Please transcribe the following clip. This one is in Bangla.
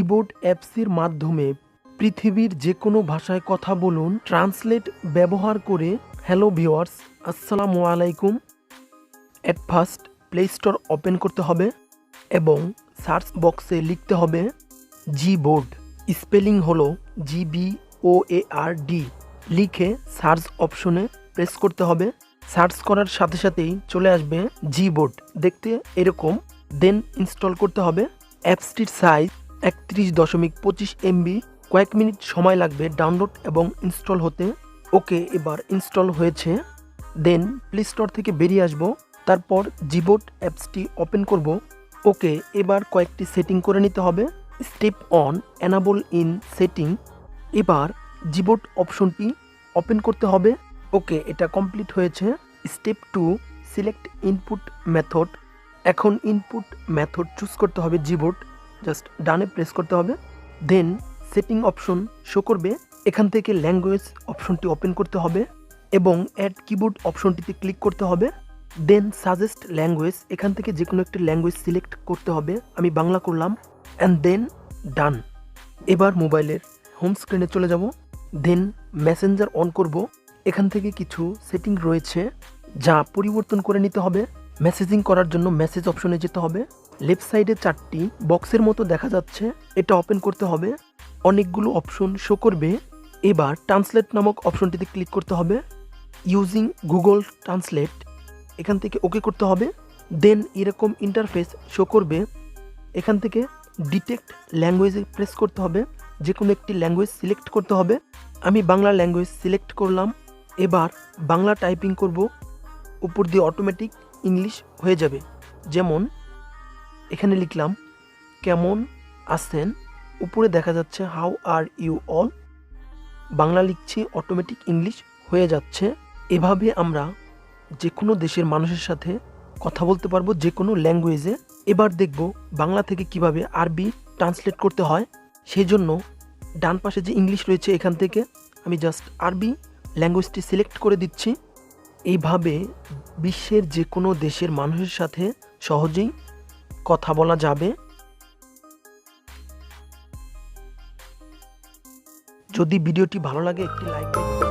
জিবোর্ড অ্যাপসের মাধ্যমে পৃথিবীর যে কোনো ভাষায় কথা বলুন ট্রান্সলেট ব্যবহার করে। হ্যালো ভিউয়ার্স, আসসালামু আলাইকুম। At first play store open করতে হবে এবং সার্চ বক্সে লিখতে হবে জিবোর্ড। স্পেলিং হলো GBOARD। লিখে সার্চ অপশনে প্রেস করতে হবে। সার্চ করার সাথে সাথেই চলে আসবে জিবোর্ড, দেখতে এরকম। দেন ইনস্টল করতে হবে। অ্যাপসটির সাইজ 31.25 MB। কয়েক মিনিট সময় লাগবে ডাউনলোড এবং ইনস্টল হতে। ওকে, এবার ইনস্টল হয়েছে। দেন প্লে স্টোর থেকে বেরিয়ে আসবো, তারপর জিবোর্ড অ্যাপসটি ওপেন করব। ওকে, এবার কয়েকটি সেটিং করে নিতে হবে। Step on enable in setting. এবার জিবোর্ড অপশনটি ওপেন করতে হবে। ওকে, এটা কমপ্লিট হয়েছে। Step 2 select input method. এখন ইনপুট মেথড চুজ করতে হবে জিবোর্ড। জাস্ট ডানে প্রেস করতে হবে। দেন সেটিং অপশন শো করবে। এখান থেকে ল্যাঙ্গুয়েজ অপশনটি ওপেন করতে হবে এবং অ্যাড কিবোর্ড অপশনটিতে ক্লিক করতে হবে। দেন সাজেস্ট ল্যাঙ্গুয়েজ, এখান থেকে যে কোনো একটি ল্যাঙ্গুয়েজ সিলেক্ট করতে হবে। আমি বাংলা করলাম অ্যান্ড দেন ডান। এবার মোবাইলের হোম স্ক্রিনে চলে যাব। দেন মেসেঞ্জার অন করব। এখান থেকে কিছু সেটিং রয়েছে যা পরিবর্তন করে নিতে হবে। মেসেজিং করার জন্য মেসেজ অপশনে যেতে হবে। লেফট সাইডে 4টি বক্সের মতো দেখা যাচ্ছে, এটা ওপেন করতে হবে। অনেকগুলো অপশন শো করবে। এবার ট্রান্সলেট নামক অপশনটিতে ক্লিক করতে হবে। ইউজিং গুগল ট্রান্সলেট, এখান থেকে ওকে করতে হবে। দেন এরকম ইন্টারফেস শো করবে। এখান থেকে ডিটেক্ট ল্যাঙ্গুয়েজে প্রেস করতে হবে। যে কোনো একটি ল্যাঙ্গুয়েজ সিলেক্ট করতে হবে। আমি বাংলা ল্যাঙ্গুয়েজ সিলেক্ট করলাম। এবার বাংলা টাইপিং করব। উপর দিয়ে অটোমেটিক ইংলিশ হয়ে যাবে। যেমন এখানে লিখলাম কেমন আছেন, উপরে দেখা যাচ্ছে how are you all. Bangla লিখছি, অটোমেটিক ইংলিশ হয়ে যাচ্ছে। এভাবে আমরা যে কোনো দেশের মানুষের সাথে কথা বলতে পারবো যে কোনো ল্যাঙ্গুয়েজে। এবার দেখব বাংলা থেকে কিভাবে আরবি ট্রান্সলেট করতে হয়। সেই জন্য ডান পাশে যে ইংলিশ রয়েছে এখান থেকে আমি জাস্ট আরবি ল্যাঙ্গুয়েজটি সিলেক্ট করে দিচ্ছি। এইভাবে বিশ্বের যে কোনো দেশের মানুষের সাথে সহজেই কথা বলা যাবে। যদি ভিডিওটি ভালো লাগে একটি লাইক দিন।